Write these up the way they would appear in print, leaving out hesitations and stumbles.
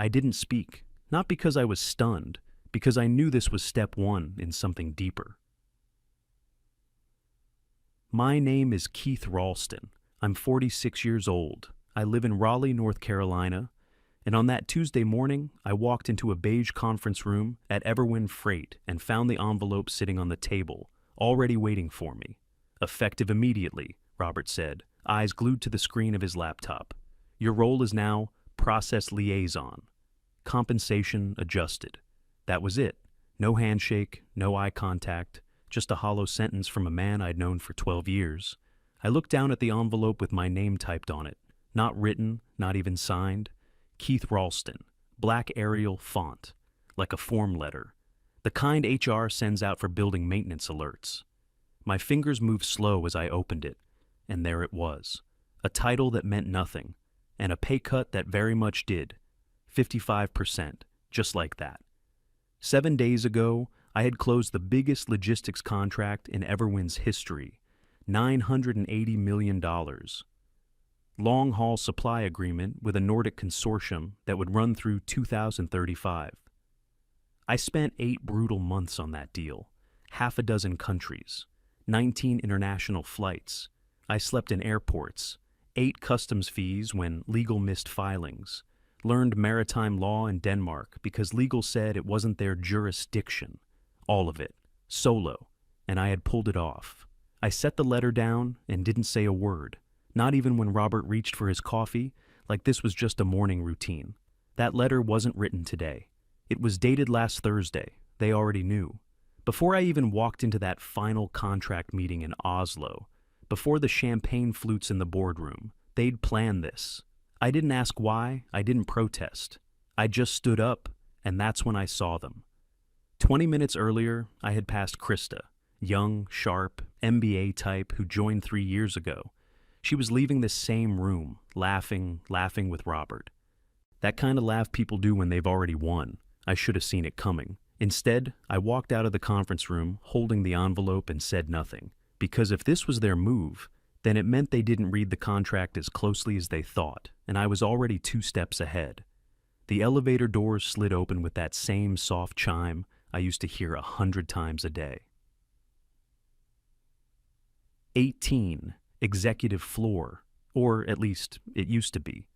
I didn't speak, not because I was stunned, because I knew this was step one in something deeper. My name is Keith Ralston. I'm 46 years old. I live in Raleigh, North Carolina, and on that Tuesday morning, I walked into a beige conference room at Everwin Freight and found the envelope sitting on the table, already waiting for me. Effective immediately, Robert said, eyes glued to the screen of his laptop. Your role is now process liaison. Compensation adjusted. That was it. No handshake, no eye contact, just a hollow sentence from a man I'd known for 12 years. I looked down at the envelope with my name typed on it. Not written, not even signed. Keith Ralston, black Arial font, like a form letter. The kind HR sends out for building maintenance alerts. My fingers moved slow as I opened it, and there it was. A title that meant nothing, and a pay cut that very much did. 55%, just like that. 7 days ago, I had closed the biggest logistics contract in Everwin's history, $980 million. Long-haul supply agreement with a Nordic consortium that would run through 2035. I spent 8 brutal months on that deal, half a dozen countries, 19 international flights. I slept in airports, 8 customs fees when legal missed filings, learned maritime law in Denmark because legal said it wasn't their jurisdiction. All of it, solo, and I had pulled it off. I set the letter down and didn't say a word, not even when Robert reached for his coffee, like this was just a morning routine. That letter wasn't written today. It was dated last Thursday. They already knew. Before I even walked into that final contract meeting in Oslo, before the champagne flutes in the boardroom, they'd planned this. I didn't ask why, I didn't protest. I just stood up, and that's when I saw them. 20 minutes earlier, I had passed Krista, young, sharp, MBA type who joined 3 years ago. She was leaving this same room, laughing with Robert. That kind of laugh people do when they've already won. I should have seen it coming. Instead, I walked out of the conference room holding the envelope and said nothing. Because if this was their move, then it meant they didn't read the contract as closely as they thought, and I was already 2 steps ahead. The elevator doors slid open with that same soft chime I used to hear 100 times a day. 18, executive floor, or at least it used to be.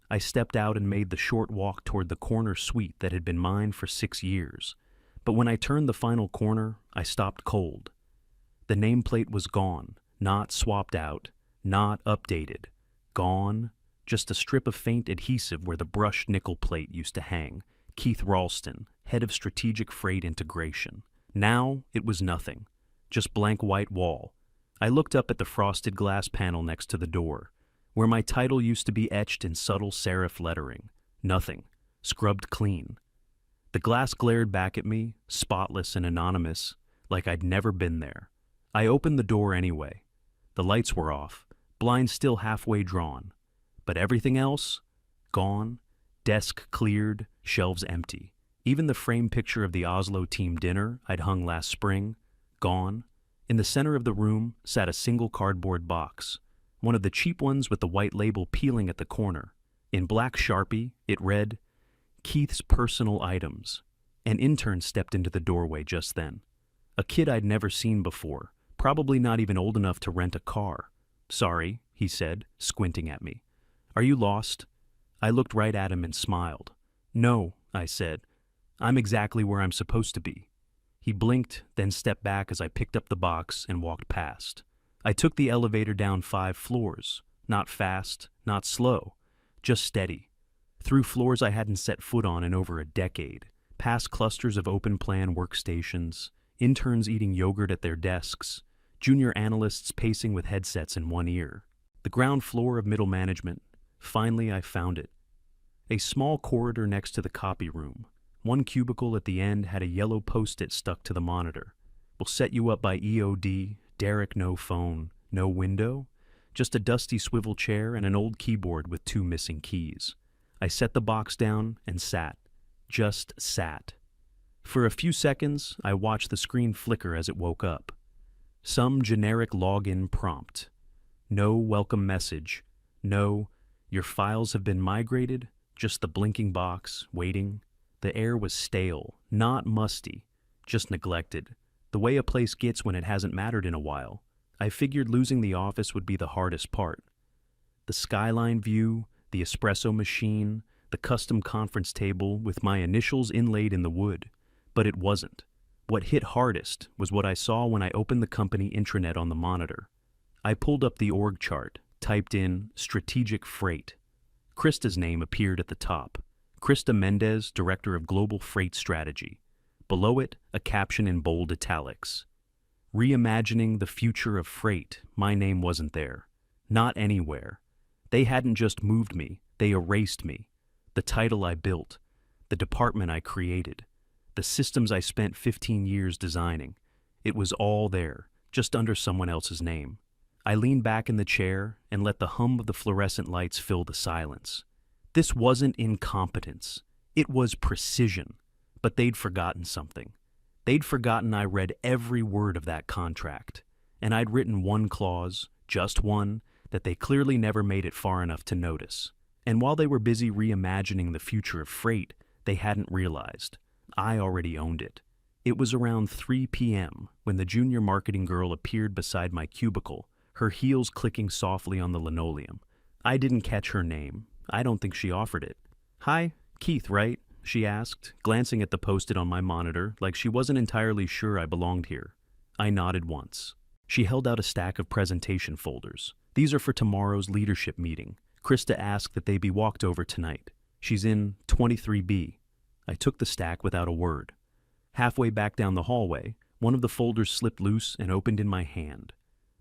I stepped out and made the short walk toward the corner suite that had been mine for 6 years. But when I turned the final corner, I stopped cold. The nameplate was gone, not swapped out, not updated. Gone, just a strip of faint adhesive where the brushed nickel plate used to hang. Keith Ralston, head of strategic freight integration. Now it was nothing, just blank white wall. I looked up at the frosted glass panel next to the door, where my title used to be etched in subtle serif lettering. Nothing, scrubbed clean. The glass glared back at me, spotless and anonymous, like I'd never been there. I opened the door anyway. The lights were off, blinds still halfway drawn. But everything else? Gone. Desk cleared, shelves empty. Even the frame picture of the Oslo team dinner I'd hung last spring? Gone. In the center of the room sat a single cardboard box, one of the cheap ones with the white label peeling at the corner. In black Sharpie, it read, Keith's personal items. An intern stepped into the doorway just then. A kid I'd never seen before, probably not even old enough to rent a car. Sorry, he said, squinting at me. Are you lost? I looked right at him and smiled. No, I said. I'm exactly where I'm supposed to be. He blinked, then stepped back as I picked up the box and walked past. I took the elevator down 5 floors. Not fast, not slow, just steady. Through floors I hadn't set foot on in over a decade, past clusters of open-plan workstations, interns eating yogurt at their desks, junior analysts pacing with headsets in one ear. The ground floor of middle management. Finally, I found it. A small corridor next to the copy room. One cubicle at the end had a yellow post-it stuck to the monitor. We'll set you up by EOD, Derek no phone, no window, just a dusty swivel chair and an old keyboard with 2 missing keys. I set the box down and sat. Just sat. For a few seconds, I watched the screen flicker as it woke up. Some generic login prompt. No welcome message. No, your files have been migrated. just the blinking box, waiting. The air was stale, not musty, just neglected, the way a place gets when it hasn't mattered in a while. I figured losing the office would be the hardest part. The skyline view, the espresso machine, the custom conference table with my initials inlaid in the wood. But it wasn't. What hit hardest was what I saw when I opened the company intranet on the monitor. I pulled up the org chart, typed in strategic freight. Krista's name appeared at the top. Krista Mendez, Director of Global Freight Strategy. Below it, a caption in bold italics. Reimagining the future of freight. My name wasn't there. Not anywhere. They hadn't just moved me, they erased me. The title I built, the department I created, the systems I spent 15 years designing. It was all there, just under someone else's name. I leaned back in the chair and let the hum of the fluorescent lights fill the silence. This wasn't incompetence. It was precision. But they'd forgotten something. They'd forgotten I read every word of that contract. And I'd written one clause, just one, that they clearly never made it far enough to notice. And while they were busy reimagining the future of freight, they hadn't realized. I already owned it. It was around 3 p.m. when the junior marketing girl appeared beside my cubicle, her heels clicking softly on the linoleum. I didn't catch her name. I don't think she offered it. "Hi, Keith, right?" she asked, glancing at the post-it on my monitor like she wasn't entirely sure I belonged here. I nodded once. She held out a stack of presentation folders. "These are for tomorrow's leadership meeting. Krista asked that they be walked over tonight. She's in 23B. I took the stack without a word. Halfway back down the hallway, one of the folders slipped loose and opened in my hand.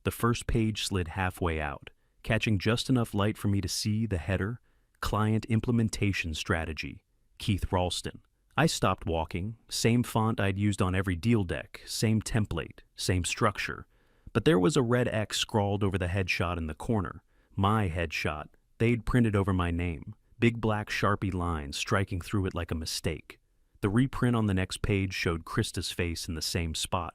The first page slid halfway out, catching just enough light for me to see the header, Client Implementation Strategy, Keith Ralston. I stopped walking, same font I'd used on every deal deck, same template, same structure. But there was a red X scrawled over the headshot in the corner. My headshot. They'd printed over my name, big black Sharpie lines striking through it like a mistake. The reprint on the next page showed Krista's face in the same spot.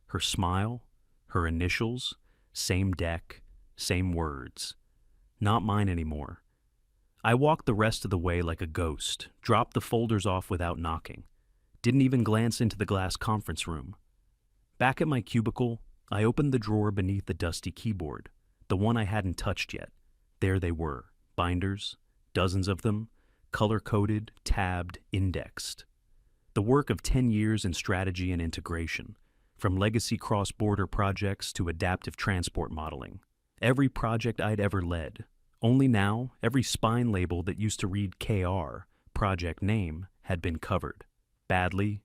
Her smile, her initials, same deck, same words. Not mine anymore. I walked the rest of the way like a ghost, dropped the folders off without knocking. Didn't even glance into the glass conference room. Back at my cubicle, I opened the drawer beneath the dusty keyboard, the one I hadn't touched yet. There they were, binders, dozens of them, color-coded, tabbed, indexed. The work of 10 years in strategy and integration, from legacy cross-border projects to adaptive transport modeling. Every project I'd ever led. Only now, every spine label that used to read KR, project name, had been covered. Badly.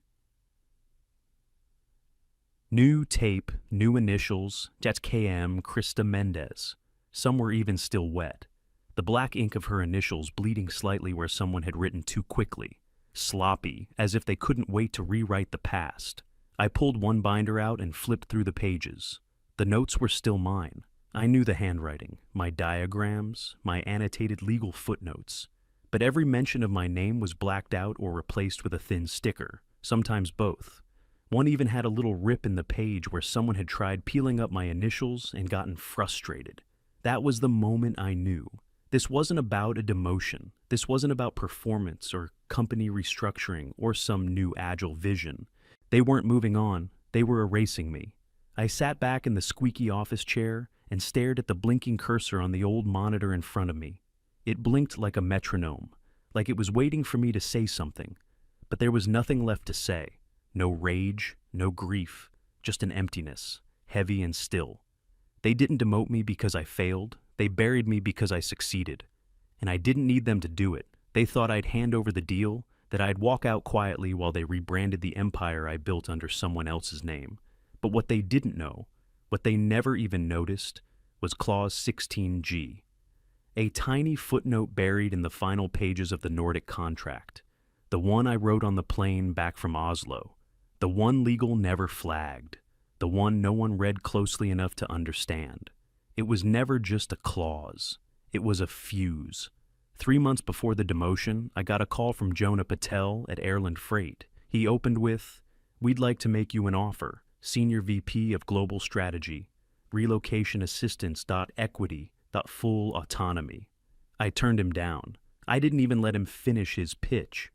New tape, new initials, that's KM Krista Mendez. Some were even still wet. The black ink of her initials bleeding slightly where someone had written too quickly. Sloppy, as if they couldn't wait to rewrite the past. I pulled one binder out and flipped through the pages. The notes were still mine. I knew the handwriting, my diagrams, my annotated legal footnotes. But every mention of my name was blacked out or replaced with a thin sticker, sometimes both. One even had a little rip in the page where someone had tried peeling up my initials and gotten frustrated. That was the moment I knew. This wasn't about a demotion. This wasn't about performance or company restructuring or some new agile vision. They weren't moving on. They were erasing me. I sat back in the squeaky office chair and stared at the blinking cursor on the old monitor in front of me. It blinked like a metronome, like it was waiting for me to say something. But there was nothing left to say. No rage, no grief, just an emptiness, heavy and still. They didn't demote me because I failed. They buried me because I succeeded. And I didn't need them to do it. They thought I'd hand over the deal, that I'd walk out quietly while they rebranded the empire I built under someone else's name. But what they didn't know, what they never even noticed, was Clause 16G, a tiny footnote buried in the final pages of the Nordic contract, the one I wrote on the plane back from Oslo, the one legal never flagged, the one no one read closely enough to understand. It was never just a clause. It was a fuse. 3 months before the demotion, I got a call from Jonah Patel at Airland Freight. He opened with, "We'd like to make you an offer. Senior VP of Global Strategy, relocation assistance. Equity. Full autonomy." I turned him down. I didn't even let him finish his pitch.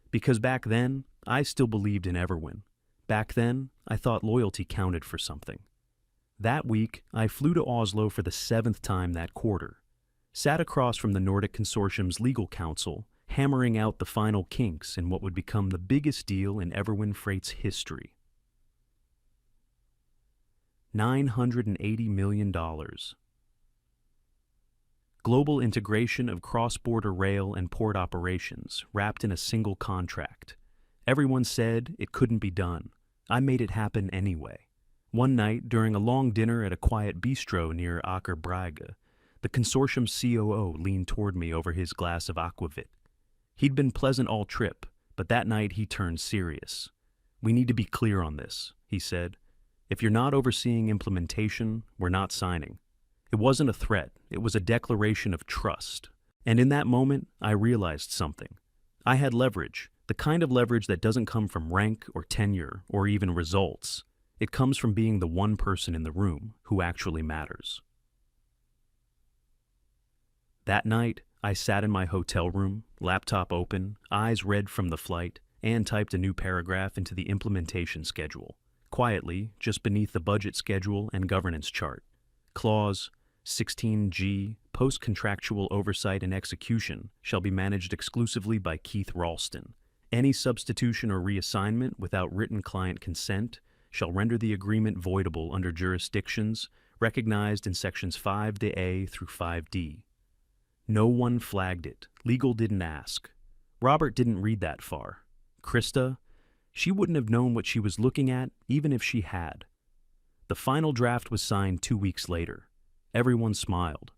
Because back then, I still believed in Everwin. Back then, I thought loyalty counted for something. That week, I flew to Oslo for the 7th time that quarter. Sat across from the Nordic Consortium's legal counsel, hammering out the final kinks in what would become the biggest deal in Everwin Freight's history. $980 million. Global integration of cross-border rail and port operations wrapped in a single contract. Everyone said it couldn't be done. I made it happen anyway. One night, during a long dinner at a quiet bistro near Aker Brygge, the consortium's COO leaned toward me over his glass of aquavit. He'd been pleasant all trip, but that night he turned serious. "We need to be clear on this," he said. "If you're not overseeing implementation, we're not signing." It wasn't a threat, it was a declaration of trust. And in that moment, I realized something. I had leverage, the kind of leverage that doesn't come from rank or tenure or even results. It comes from being the one person in the room who actually matters. That night, I sat in my hotel room, laptop open, eyes red from the flight, and typed a new paragraph into the implementation schedule, quietly, just beneath the budget schedule and governance chart. Clause 16G, post-contractual oversight and execution, shall be managed exclusively by Keith Ralston. Any substitution or reassignment without written client consent shall render the agreement voidable under jurisdictions recognized in sections 5A through 5D. No one flagged it. Legal didn't ask. Robert didn't read that far. Krista, she wouldn't have known what she was looking at even if she had. The final draft was signed 2 weeks later. Everyone smiled.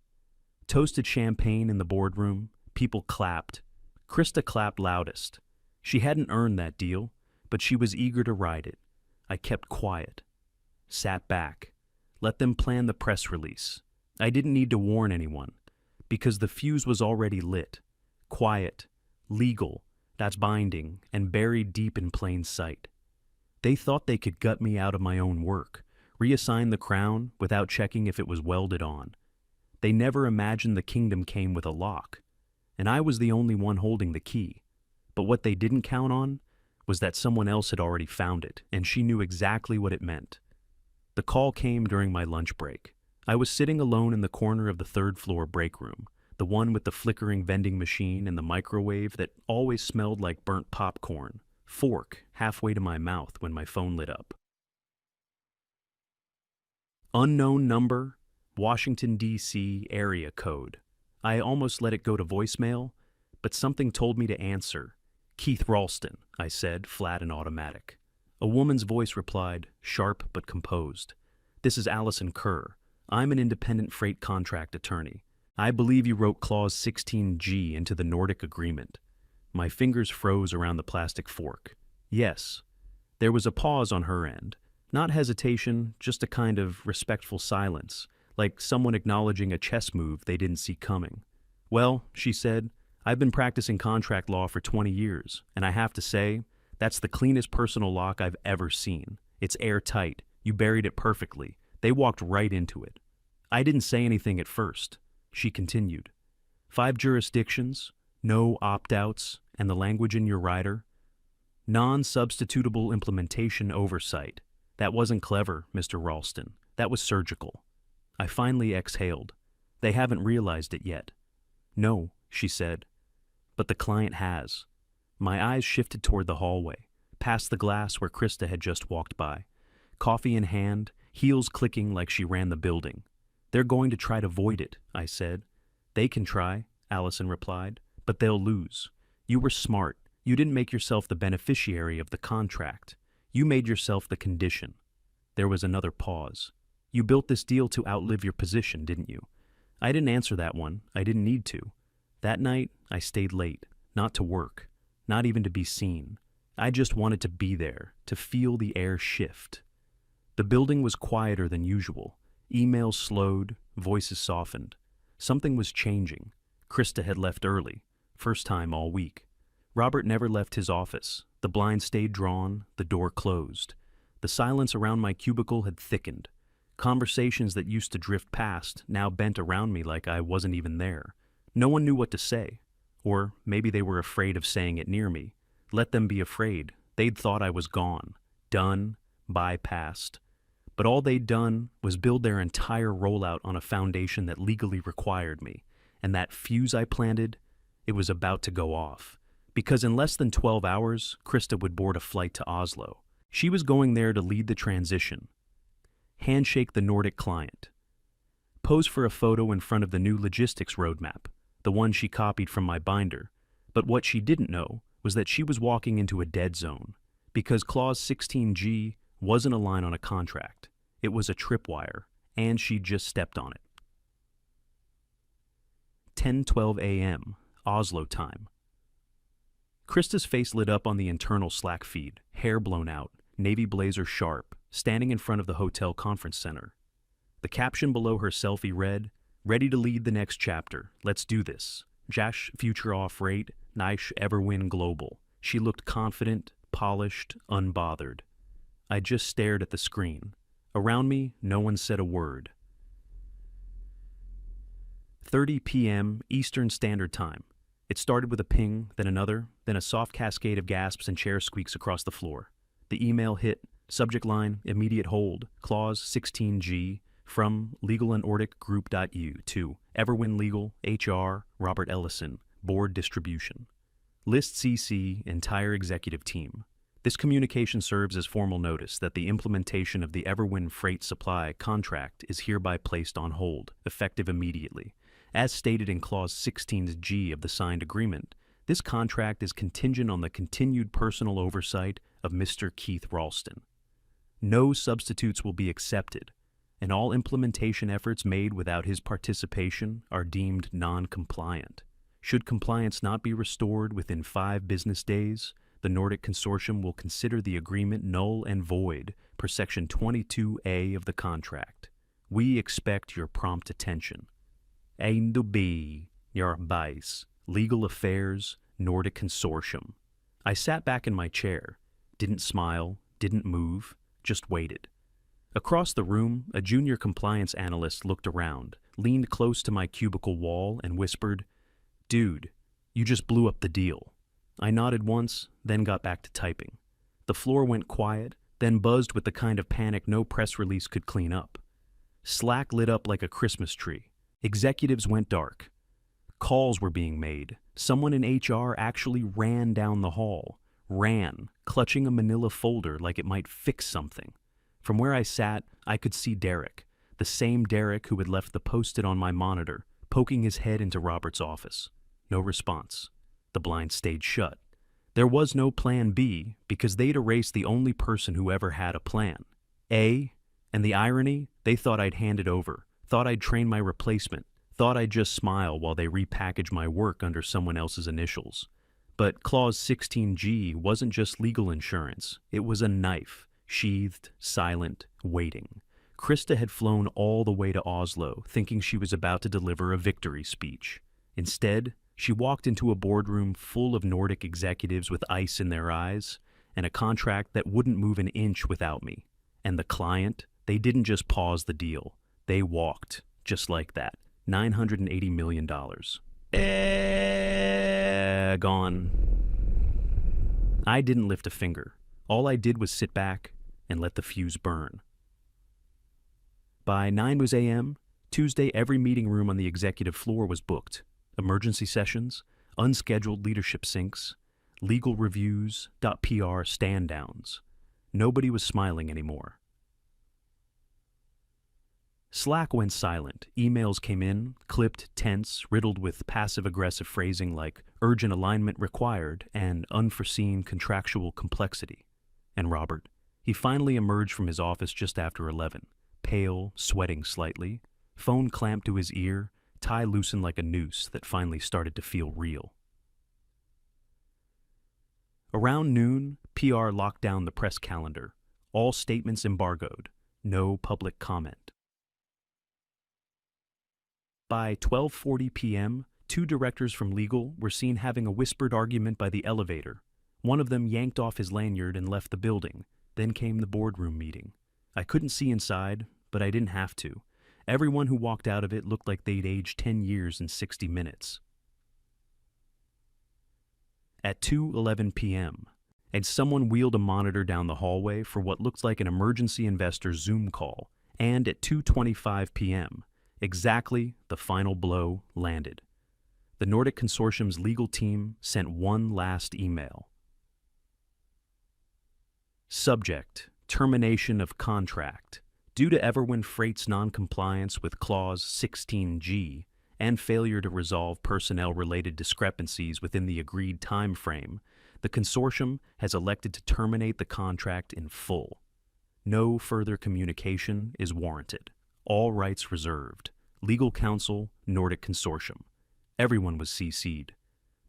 Toasted champagne in the boardroom. People clapped. Krista clapped loudest. She hadn't earned that deal, but she was eager to ride it. I kept quiet. Sat back. Let them plan the press release. I didn't need to warn anyone, because the fuse was already lit. Quiet, legal, that's binding, and buried deep in plain sight. They thought they could gut me out of my own work, reassign the crown without checking if it was welded on. They never imagined the kingdom came with a lock, and I was the only one holding the key. But what they didn't count on was that someone else had already found it, and she knew exactly what it meant. The call came during my lunch break. I was sitting alone in the corner of the third-floor break room, the one with the flickering vending machine and the microwave that always smelled like burnt popcorn, fork halfway to my mouth when my phone lit up. Unknown number, Washington, D.C. area code. I almost let it go to voicemail, but something told me to answer. "Keith Ralston," I said, flat and automatic. A woman's voice replied, sharp but composed. "This is Allison Kerr. I'm an independent freight contract attorney. I believe you wrote Clause 16G into the Nordic agreement." My fingers froze around the plastic fork. Yes. There was a pause on her end. Not hesitation, just a kind of respectful silence, like someone acknowledging a chess move they didn't see coming. "Well," she said, "I've been practicing contract law for 20 years, and I have to say, that's the cleanest personal lock I've ever seen. It's airtight. You buried it perfectly. They walked right into it." I didn't say anything at first. She continued. 5 jurisdictions, no opt-outs, and the language in your rider. Non-substitutable implementation oversight. That wasn't clever, Mr. Ralston. That was surgical. I finally exhaled. They haven't realized it yet. "No," she said. "But the client has." My eyes shifted toward the hallway, past the glass where Krista had just walked by. Coffee in hand, heels clicking like she ran the building. "They're going to try to void it," I said. "They can try," Allison replied, "but they'll lose. You were smart. You didn't make yourself the beneficiary of the contract. You made yourself the condition." There was another pause. "You built this deal to outlive your position, didn't you?" I didn't answer that one. I didn't need to. That night, I stayed late, not to work, not even to be seen. I just wanted to be there, to feel the air shift. The building was quieter than usual. Emails slowed, voices softened. Something was changing. Krista had left early, first time all week. Robert never left his office. The blind stayed drawn, the door closed. The silence around my cubicle had thickened. Conversations that used to drift past now bent around me like I wasn't even there. No one knew what to say. Or maybe they were afraid of saying it near me. Let them be afraid. They'd thought I was gone, done, bypassed. But all they'd done was build their entire rollout on a foundation that legally required me. And that fuse I planted, it was about to go off. Because in less than 12 hours, Krista would board a flight to Oslo. She was going there to lead the transition. Handshake the Nordic client. Pose for a photo in front of the new logistics roadmap, the one she copied from my binder. But what she didn't know was that she was walking into a dead zone, because Clause 16G wasn't a line on a contract. It was a tripwire, and she'd just stepped on it. 10:12 a.m., Oslo time. Krista's face lit up on the internal Slack feed, hair blown out, navy blazer sharp, standing in front of the hotel conference center. The caption below her selfie read, "Ready to lead the next chapter. Let's do this. Jash future off rate, Nice Everwin Global." She looked confident, polished, unbothered. I just stared at the screen. Around me, no one said a word. 30 p.m. Eastern Standard Time. It started with a ping, then another, then a soft cascade of gasps and chair squeaks across the floor. The email hit, subject line, immediate hold, clause 16G, from legalandordicgroup.u to Everwin Legal, HR, Robert Ellison, board distribution. List CC, entire executive team. This communication serves as formal notice that the implementation of the Everwin Freight Supply contract is hereby placed on hold, effective immediately. As stated in Clause 16G of the signed agreement, this contract is contingent on the continued personal oversight of Mr. Keith Ralston. No substitutes will be accepted, and all implementation efforts made without his participation are deemed non-compliant. Should compliance not be restored within 5 business days, the Nordic Consortium will consider the agreement null and void per Section 22A of the contract. We expect your prompt attention. Eindeby, your Arbeids, Legal Affairs, Nordic Consortium. I sat back in my chair, didn't smile, didn't move, just waited. Across the room, a junior compliance analyst looked around, leaned close to my cubicle wall, and whispered, "Dude, you just blew up the deal." I nodded once, then got back to typing. The floor went quiet, then buzzed with the kind of panic no press release could clean up. Slack lit up like a Christmas tree. Executives went dark. Calls were being made. Someone in HR actually ran down the hall. Ran, clutching a manila folder like it might fix something. From where I sat, I could see Derek, the same Derek who had left the post-it on my monitor, poking his head into Robert's office. No response. The blind stayed shut. There was no plan B because they'd erased the only person who ever had a plan. And the irony, they thought I'd hand it over, thought I'd train my replacement, thought I'd just smile while they repackaged my work under someone else's initials. But Clause 16G wasn't just legal insurance. It was a knife, sheathed, silent, waiting. Krista had flown all the way to Oslo, thinking she was about to deliver a victory speech. Instead, she walked into a boardroom full of Nordic executives with ice in their eyes, and a contract that wouldn't move an inch without me. And the client, they didn't just pause the deal. They walked, just like that. $980 million. Gone. I didn't lift a finger. All I did was sit back and let the fuse burn. By 9 a.m., Tuesday, every meeting room on the executive floor was booked. Emergency sessions, unscheduled leadership syncs, legal reviews, .PR stand-downs. Nobody was smiling anymore. Slack went silent. Emails came in, clipped, tense, riddled with passive-aggressive phrasing like urgent alignment required and unforeseen contractual complexity. And Robert, he finally emerged from his office just after 11, pale, sweating slightly, phone clamped to his ear, tie loosened like a noose that finally started to feel real. Around noon, PR locked down the press calendar. All statements embargoed. No public comment. By 12:40 p.m., 2 directors from legal were seen having a whispered argument by the elevator. One of them yanked off his lanyard and left the building. Then came the boardroom meeting. I couldn't see inside, but I didn't have to. Everyone who walked out of it looked like they'd aged 10 years in 60 minutes. At 2:11 p.m., and someone wheeled a monitor down the hallway for what looked like an emergency investor Zoom call, and at 2:25 p.m., exactly the final blow landed. The Nordic Consortium's legal team sent one last email. Subject: termination of contract. Due to Everwind Freight's non-compliance with Clause 16G and failure to resolve personnel-related discrepancies within the agreed time frame, the consortium has elected to terminate the contract in full. No further communication is warranted. All rights reserved. Legal counsel, Nordic Consortium. Everyone was CC'd.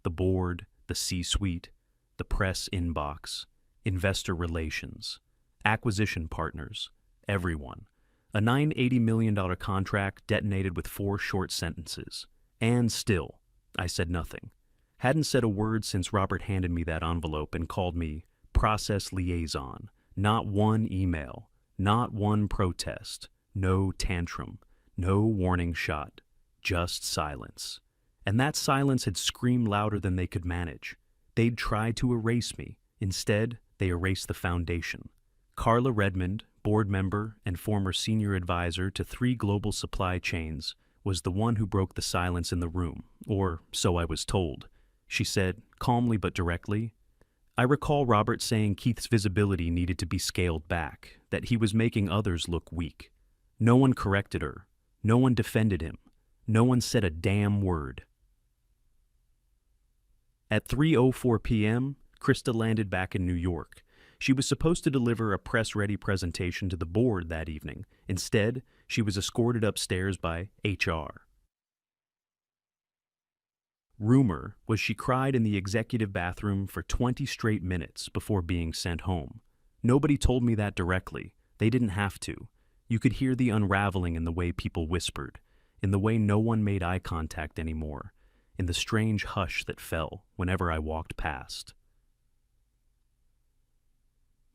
The board, the C-suite, the press inbox, investor relations, acquisition partners, everyone. A $980 million contract detonated with 4 short sentences. And still, I said nothing. Hadn't said a word since Robert handed me that envelope and called me process liaison. Not one email, not one protest, no tantrum, no warning shot, just silence. And that silence had screamed louder than they could manage. They'd tried to erase me. Instead, they erased the foundation. Carla Redmond, board member and former senior advisor to 3 global supply chains, was the one who broke the silence in the room, or so I was told. She said, calmly but directly, I recall Robert saying Keith's visibility needed to be scaled back, that he was making others look weak. No one corrected her. No one defended him. No one said a damn word. At 3:04 p.m., Krista landed back in New York. She was supposed to deliver a press-ready presentation to the board that evening. Instead, she was escorted upstairs by HR. Rumor was she cried in the executive bathroom for 20 straight minutes before being sent home. Nobody told me that directly. They didn't have to. You could hear the unraveling in the way people whispered, in the way no one made eye contact anymore, in the strange hush that fell whenever I walked past.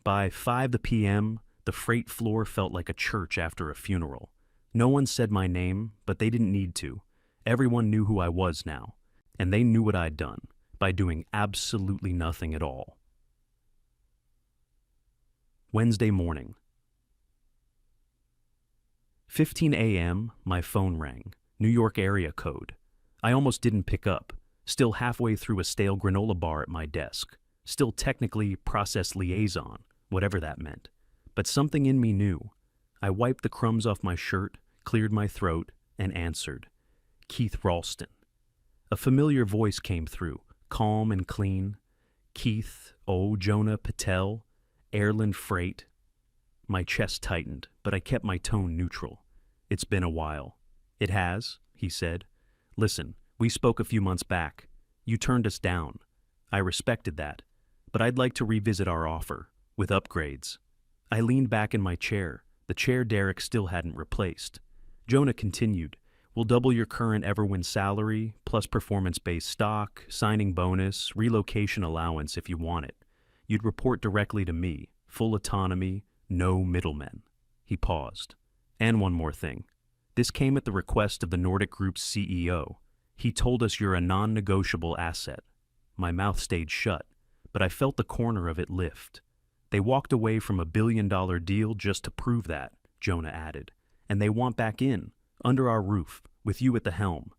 By 5 p.m., the freight floor felt like a church after a funeral. No one said my name, but they didn't need to. Everyone knew who I was now, and they knew what I'd done by doing absolutely nothing at all. Wednesday morning. 15 a.m., my phone rang. New York area code. I almost didn't pick up, still halfway through a stale granola bar at my desk, still technically process liaison, whatever that meant. But something in me knew. I wiped the crumbs off my shirt, cleared my throat, and answered. Keith Ralston. A familiar voice came through, calm and clean. Keith, Jonah Patel, Airland Freight. My chest tightened, but I kept my tone neutral. It's been a while. It has, he said. Listen, we spoke a few months back. You turned us down. I respected that, but I'd like to revisit our offer, with upgrades. I leaned back in my chair, the chair Derek still hadn't replaced. Jonah continued, we'll double your current Everwind salary, plus performance-based stock, signing bonus, relocation allowance if you want it. You'd report directly to me, full autonomy, no middlemen. He paused. And one more thing. This came at the request of the Nordic Group's CEO. He told us you're a non-negotiable asset. My mouth stayed shut, but I felt the corner of it lift. They walked away from $1 billion deal just to prove that, Jonah added. And they want back in, under our roof, with you at the helm.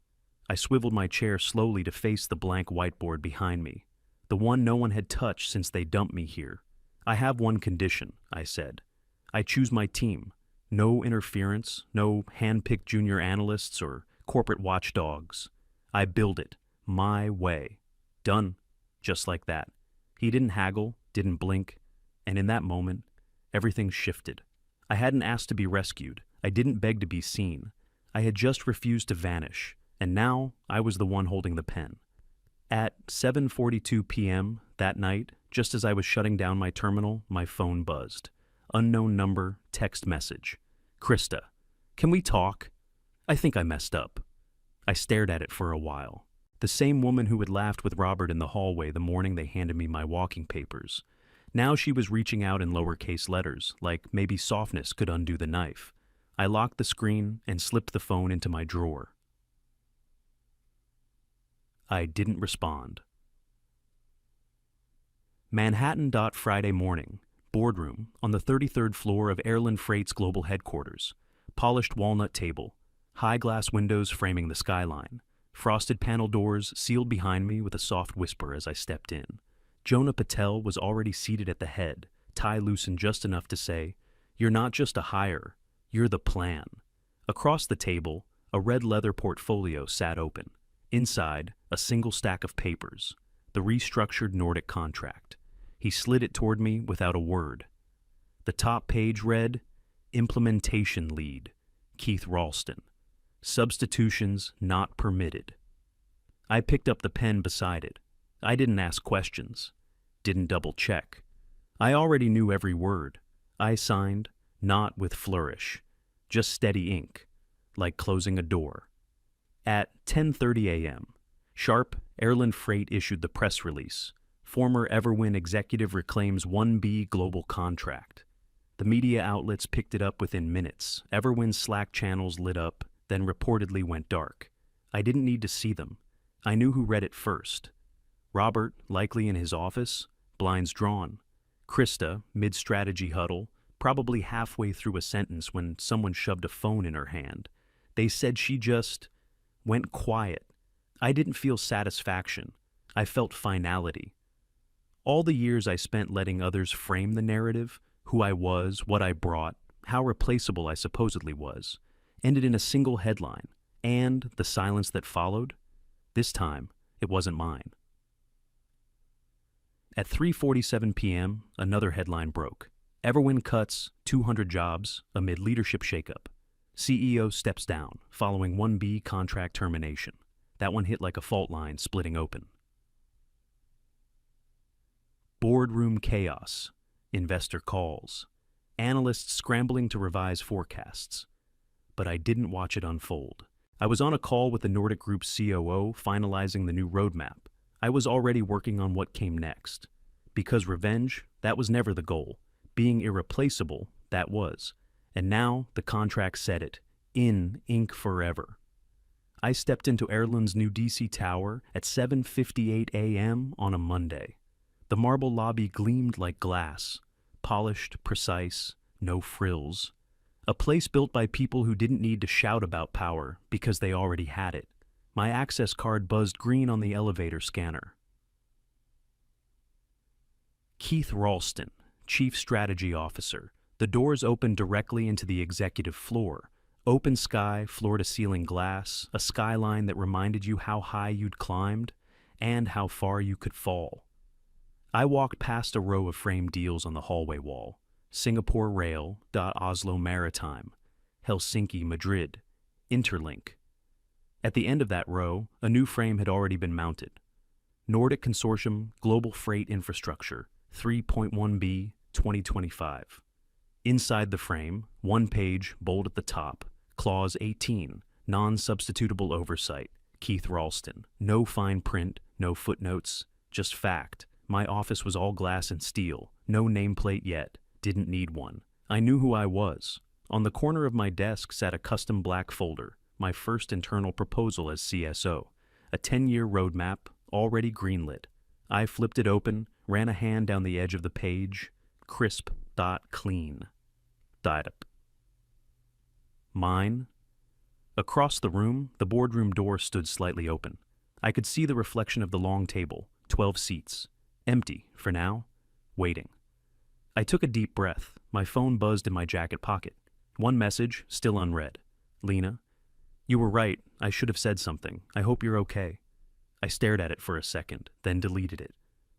I swiveled my chair slowly to face the blank whiteboard behind me, the one no one had touched since they dumped me here. I have one condition, I said. I choose my team. No interference, no hand-picked junior analysts or corporate watchdogs. I build it, my way. Done. Just like that. He didn't haggle, didn't blink, and in that moment, everything shifted. I hadn't asked to be rescued. I didn't beg to be seen. I had just refused to vanish, and now I was the one holding the pen. At 7:42 p.m. that night, just as I was shutting down my terminal, my phone buzzed. Unknown number, text message. Krista, can we talk? I think I messed up. I stared at it for a while. The same woman who had laughed with Robert in the hallway the morning they handed me my walking papers. Now she was reaching out in lowercase letters, like maybe softness could undo the knife. I locked the screen and slipped the phone into my drawer. I didn't respond. Manhattan. Friday morning. Boardroom on the 33rd floor of Airland Freight's global headquarters. Polished walnut table. High glass windows framing the skyline. Frosted panel doors sealed behind me with a soft whisper as I stepped in. Jonah Patel was already seated at the head, tie loosened just enough to say, "You're not just a hire, you're the plan." Across the table, a red leather portfolio sat open. Inside, a single stack of papers, the restructured Nordic contract. He slid it toward me without a word. The top page read, "Implementation Lead, Keith Ralston. Substitutions not permitted." I picked up the pen beside it. I didn't ask questions, didn't double check. I already knew every word. I signed, not with flourish, just steady ink, like closing a door. At 10:30 a.m., sharp, Airland Freight issued the press release. Former Everwin executive reclaims 1B global contract. The media outlets picked it up within minutes. Everwin's Slack channels lit up, then reportedly went dark. I didn't need to see them. I knew who read it first. Robert, likely in his office, blinds drawn. Krista, mid-strategy huddle, probably halfway through a sentence when someone shoved a phone in her hand. They said she just went quiet. I didn't feel satisfaction. I felt finality. All the years I spent letting others frame the narrative, who I was, what I brought, how replaceable I supposedly was, ended in a single headline, and the silence that followed, this time, it wasn't mine. At 3:47 p.m., another headline broke. Everwin cuts 200 jobs amid leadership shakeup. CEO steps down following 1B contract termination. That one hit like a fault line splitting open. Boardroom chaos. Investor calls. Analysts scrambling to revise forecasts. But I didn't watch it unfold. I was on a call with the Nordic Group's COO finalizing the new roadmap. I was already working on what came next. Because revenge, that was never the goal. Being irreplaceable, that was. And now the contract said it. In ink forever. I stepped into Airland's new DC tower at 7:58 a.m. on a Monday. The marble lobby gleamed like glass. Polished, precise, no frills. A place built by people who didn't need to shout about power because they already had it. My access card buzzed green on the elevator scanner. Keith Ralston, Chief Strategy Officer. The doors opened directly into the executive floor. Open sky, floor-to-ceiling glass, a skyline that reminded you how high you'd climbed and how far you could fall. I walked past a row of framed deals on the hallway wall. Singapore Rail, Oslo Maritime, Helsinki Madrid, Interlink. At the end of that row, a new frame had already been mounted. Nordic Consortium Global Freight Infrastructure, 3.1B, 2025. Inside the frame, one page, bold at the top, Clause 18, non-substitutable oversight, Keith Ralston. No fine print, no footnotes, just fact. My office was all glass and steel, no nameplate yet, didn't need one. I knew who I was. On the corner of my desk sat a custom black folder, my first internal proposal as CSO, a 10-year roadmap, already greenlit. I flipped it open, ran a hand down the edge of the page, crisp, clean. Died up. Mine? Across the room, the boardroom door stood slightly open. I could see the reflection of the long table, 12 seats. Empty, for now, waiting. I took a deep breath. My phone buzzed in my jacket pocket. One message, still unread. Lena, you were right. I should have said something. I hope you're okay. I stared at it for a second, then deleted it.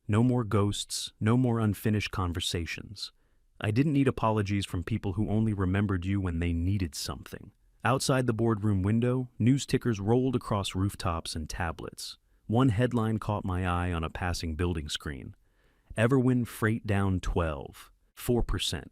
No more ghosts, no more unfinished conversations. I didn't need apologies from people who only remembered you when they needed something. Outside the boardroom window, news tickers rolled across rooftops and tablets. One headline caught my eye on a passing building screen. Everwin freight down 12, 4%.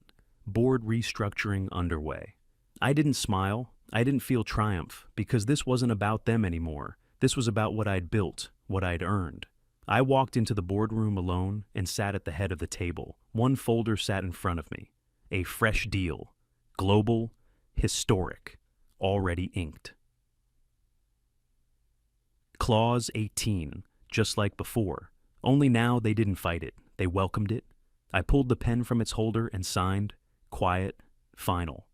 Board restructuring underway. I didn't smile. I didn't feel triumph, because this wasn't about them anymore. This was about what I'd built, what I'd earned. I walked into the boardroom alone and sat at the head of the table. One folder sat in front of me. A fresh deal. Global, historic, already inked. Clause 18, just like before. Only now they didn't fight it. They welcomed it. I pulled the pen from its holder and signed, quiet, final.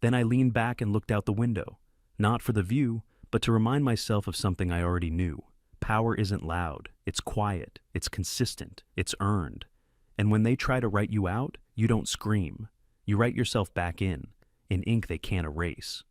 Then I leaned back and looked out the window, not for the view, but to remind myself of something I already knew. Power isn't loud, it's quiet, it's consistent, it's earned. And when they try to write you out, you don't scream. You write yourself back in ink they can't erase.